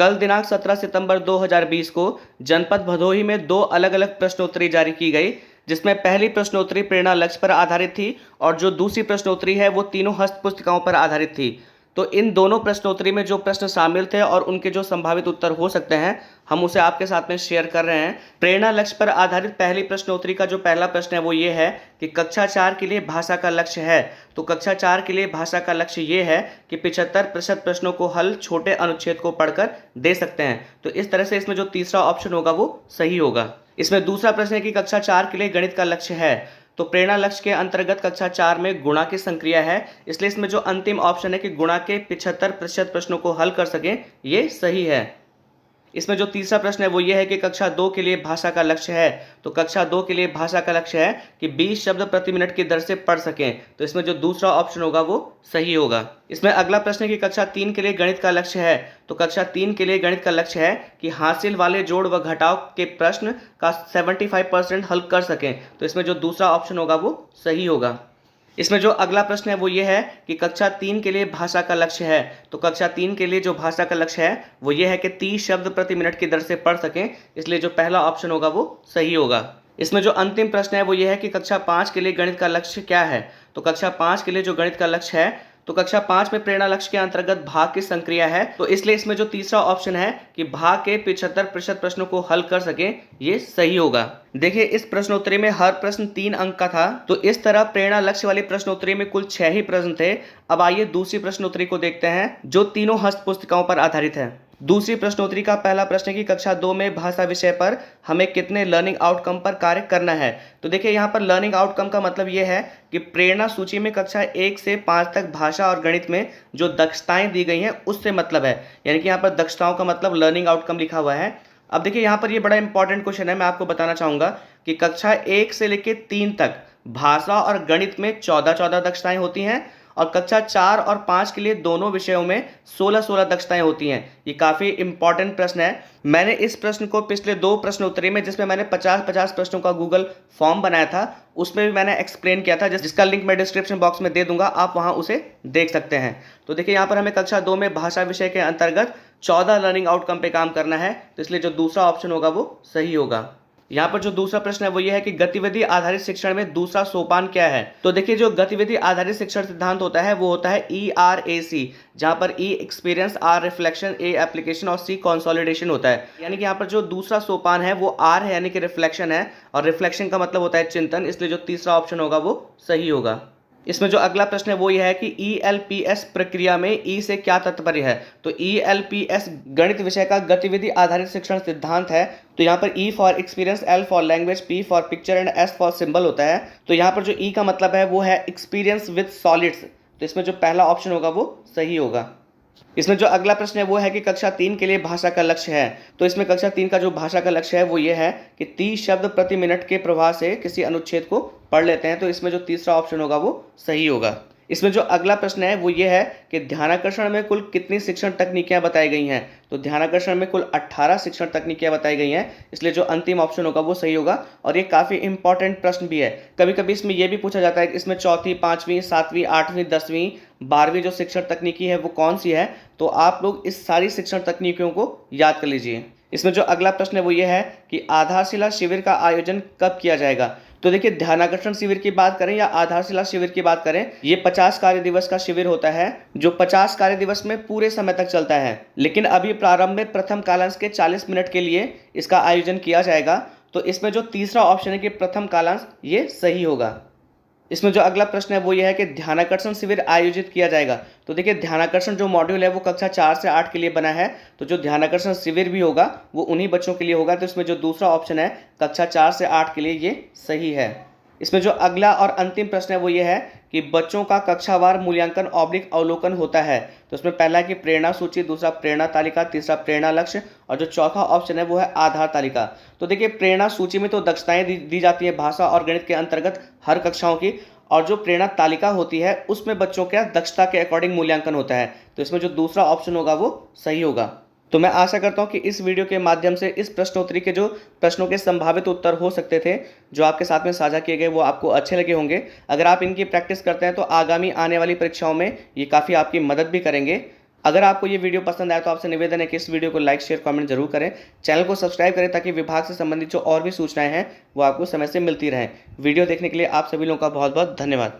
कल दिनांक 17 सितंबर 2020 को जनपद भदोही में 2 अलग-अलग प्रश्नोत्तरी जारी की गई, जिसमें पहली प्रश्नोत्तरी प्रेरणा लक्ष्य पर आधारित थी और जो दूसरी प्रश्नोत्तरी है वो तीनों हस्त पुस्तिकाओं पर आधारित थी। तो इन दोनों प्रश्नोत्तरी में जो प्रश्न शामिल थे और उनके जो संभावित उत्तर हो सकते हैं, हम उसे आपके साथ में शेयर कर रहे हैं। प्रेरणा लक्ष्य पर आधारित पहली प्रश्नोत्तरी का जो पहला प्रश्न है वो ये है कि कक्षा 4 के लिए भाषा का लक्ष्य है। तो कक्षा 4 के लिए भाषा का लक्ष्य ये है कि 75% प्रश्नों को हल छोटे अनुच्छेद को पढ़कर दे सकते हैं। तो इस तरह से इसमें जो तीसरा ऑप्शन होगा वो सही होगा। इसमें दूसरा प्रश्न है कि कक्षा 4 के लिए गणित का लक्ष्य है। तो प्रेरणा लक्ष्य के अंतर्गत कक्षा 4 में गुणा की संक्रिया है, इसलिए इसमें जो अंतिम ऑप्शन है कि गुणा के 75% प्रश्नों को हल कर सकें, ये सही है। इसमें जो तीसरा प्रश्न है वो ये है कि कक्षा 2 के लिए भाषा का लक्ष्य है। तो कक्षा 2 के लिए भाषा का लक्ष्य है कि 20 शब्द प्रति मिनट की दर से पढ़ सकें। तो इसमें जो दूसरा ऑप्शन होगा वो सही होगा। इसमें अगला प्रश्न है कि कक्षा 3 के लिए गणित का लक्ष्य है। तो कक्षा 3 के लिए गणित का लक्ष्य है कि हासिल वाले जोड़ व घटाव के प्रश्न का 75% हल कर सकें। तो इसमें जो दूसरा ऑप्शन होगा वो सही होगा। इसमें जो अगला प्रश्न है वो ये है कि कक्षा 3 के लिए भाषा का लक्ष्य है। तो कक्षा 3 के लिए जो भाषा का लक्ष्य है वो ये है कि 30 शब्द प्रति मिनट की दर से पढ़ सकें, इसलिए जो पहला ऑप्शन होगा वो सही होगा। इसमें जो अंतिम प्रश्न है वो ये है कि कक्षा 5 के लिए गणित का लक्ष्य क्या है। तो कक्षा 5 के लिए जो गणित का लक्ष्य है, तो कक्षा 5 में प्रेरणा लक्ष्य के अंतर्गत भाग की संक्रिया है, तो इसलिए इसमें जो तीसरा ऑप्शन है कि भाग के 75% प्रश्नों को हल कर सकें, ये सही होगा। देखिए, इस प्रश्नोत्तरी में हर प्रश्न 3 अंक का था। तो इस तरह प्रेरणा लक्ष्य वाली प्रश्नोत्तरी में कुल 6 ही प्रश्न थे। अब आइए दूसरी प्रश्नोत्तरी को देखते हैं, जो तीनों हस्त पुस्तिकाओं पर आधारित है। दूसरी प्रश्नोत्तरी का पहला प्रश्न है कि कक्षा 2 में भाषा विषय पर हमें कितने लर्निंग आउटकम पर कार्य करना है। तो देखिए, यहाँ पर लर्निंग आउटकम का मतलब ये है कि प्रेरणा सूची में कक्षा 1 से 5 तक भाषा और गणित में जो दक्षताएं दी गई हैं उससे मतलब है, यानी कि यहाँ पर दक्षताओं का मतलब लर्निंग आउटकम लिखा हुआ है। अब देखिए, यहाँ पर ये बड़ा इंपॉर्टेंट क्वेश्चन है। मैं आपको बताना चाहूँगा कि कक्षा 1 से लेकर 3 तक भाषा और गणित में 14-14 दक्षताएं होती हैं और कक्षा 4 और 5 के लिए दोनों विषयों में 16-16 दक्षताएं होती हैं। ये काफ़ी इंपॉर्टेंट प्रश्न है। मैंने इस प्रश्न को पिछले 2 प्रश्नोत्तरी में, जिसमें मैंने 50-50 प्रश्नों का गूगल फॉर्म बनाया था, उसमें भी मैंने एक्सप्लेन किया था, जिसका लिंक मैं डिस्क्रिप्शन बॉक्स में दे दूंगा, आप वहां उसे देख सकते हैं। तो देखिए, यहाँ पर हमें कक्षा 2 में भाषा विषय के अंतर्गत 14 लर्निंग आउटकम पे काम करना है, तो इसलिए जो दूसरा ऑप्शन होगा वो सही होगा। यहाँ पर जो दूसरा प्रश्न है वो ये है कि गतिविधि आधारित शिक्षण में दूसरा सोपान क्या है। तो देखिए, जो गतिविधि आधारित शिक्षण सिद्धांत होता है वो होता है ERAC, जहाँ पर E experience, R reflection, A application और C कंसोलिडेशन होता है। यानी कि यहाँ पर जो दूसरा सोपान है वो R है, यानी कि रिफ्लेक्शन है, और रिफ्लेक्शन का मतलब होता है चिंतन, इसलिए जो तीसरा ऑप्शन होगा वो सही होगा। इसमें जो अगला प्रश्न है वो यह है कि ELPS प्रक्रिया में E से क्या तात्पर्य है। तो ELPS गणित विषय का गतिविधि आधारित शिक्षण सिद्धांत है। तो यहाँ पर E for experience, L for language, P for picture and S for symbol होता है। तो यहाँ पर जो E का मतलब है वो है एक्सपीरियंस विद सॉलिड्स, तो इसमें जो पहला ऑप्शन होगा वो सही होगा। इसमें जो अगला प्रश्न है वो है कि कक्षा 3 के लिए भाषा का लक्ष्य है। तो इसमें कक्षा 3 का जो भाषा का लक्ष्य है वो ये है कि 30 शब्द प्रति मिनट के प्रवाह से किसी अनुच्छेद को पढ़ लेते हैं। तो इसमें जो तीसरा ऑप्शन होगा वो सही होगा। इसमें जो अगला प्रश्न है वो ये है कि ध्यानाकर्षण में कुल कितनी शिक्षण तकनीकियां बताई गई हैं। तो ध्यानाकर्षण में कुल 18 शिक्षण तकनीकियां बताई गई हैं, इसलिए जो अंतिम ऑप्शन होगा वो सही होगा। और ये काफ़ी इंपॉर्टेंट प्रश्न भी है। कभी कभी इसमें यह भी पूछा जाता है कि इसमें चौथी, 5वीं, 7वीं, 8वीं, 10वीं, 12वीं जो शिक्षण तकनीकी है वो कौन सी है। तो आप लोग इस सारी शिक्षण तकनीकियों को याद कर लीजिए। इसमें जो अगला प्रश्न है वो ये है कि आधारशिला शिविर का आयोजन कब किया जाएगा। तो देखिए, ध्यानाकर्षण शिविर की बात करें या आधारशिला शिविर की बात करें, ये 50 कार्य दिवस का शिविर होता है, जो 50 कार्य दिवस में पूरे समय तक चलता है। लेकिन अभी प्रारंभ में प्रथम कालांश के 40 मिनट के लिए इसका आयोजन किया जाएगा। तो इसमें जो तीसरा ऑप्शन है कि प्रथम कालांश, ये सही होगा। इसमें जो अगला प्रश्न है वो ये है कि ध्यानाकर्षण शिविर आयोजित किया जाएगा। तो देखिए, ध्यानाकर्षण जो मॉड्यूल है वो कक्षा 4 से 8 के लिए बना है, तो जो ध्यानाकर्षण शिविर भी होगा वो उन्हीं बच्चों के लिए होगा। तो इसमें जो दूसरा ऑप्शन है कक्षा 4 से 8 के लिए, ये सही है। इसमें जो अगला और अंतिम प्रश्न है वो ये है कि बच्चों का कक्षावार मूल्यांकन ऑब्लिक अवलोकन होता है। तो इसमें पहला है कि प्रेरणा सूची, दूसरा प्रेरणा तालिका, तीसरा प्रेरणा लक्ष्य, और जो चौथा ऑप्शन है वो है आधार तालिका। तो देखिए, प्रेरणा सूची में तो दक्षताएं दी जाती है भाषा और गणित के अंतर्गत हर कक्षाओं की, और जो प्रेरणा तालिका होती है उसमें बच्चों के दक्षता के अकॉर्डिंग मूल्यांकन होता है। तो इसमें जो दूसरा ऑप्शन होगा वो सही होगा। तो मैं आशा करता हूं कि इस वीडियो के माध्यम से इस प्रश्नोत्तरी के जो प्रश्नों के संभावित उत्तर हो सकते थे जो आपके साथ में साझा किए गए वो आपको अच्छे लगे होंगे। अगर आप इनकी प्रैक्टिस करते हैं तो आगामी आने वाली परीक्षाओं में ये काफ़ी आपकी मदद भी करेंगे। अगर आपको ये वीडियो पसंद आया तो आपसे निवेदन है कि इस वीडियो को लाइक शेयर कमेंट जरूर करें, चैनल को सब्सक्राइब करें ताकि विभाग से संबंधित जो और भी सूचनाएं हैं वो आपको समय से मिलती रहें। वीडियो देखने के लिए आप सभी लोगों का बहुत बहुत धन्यवाद।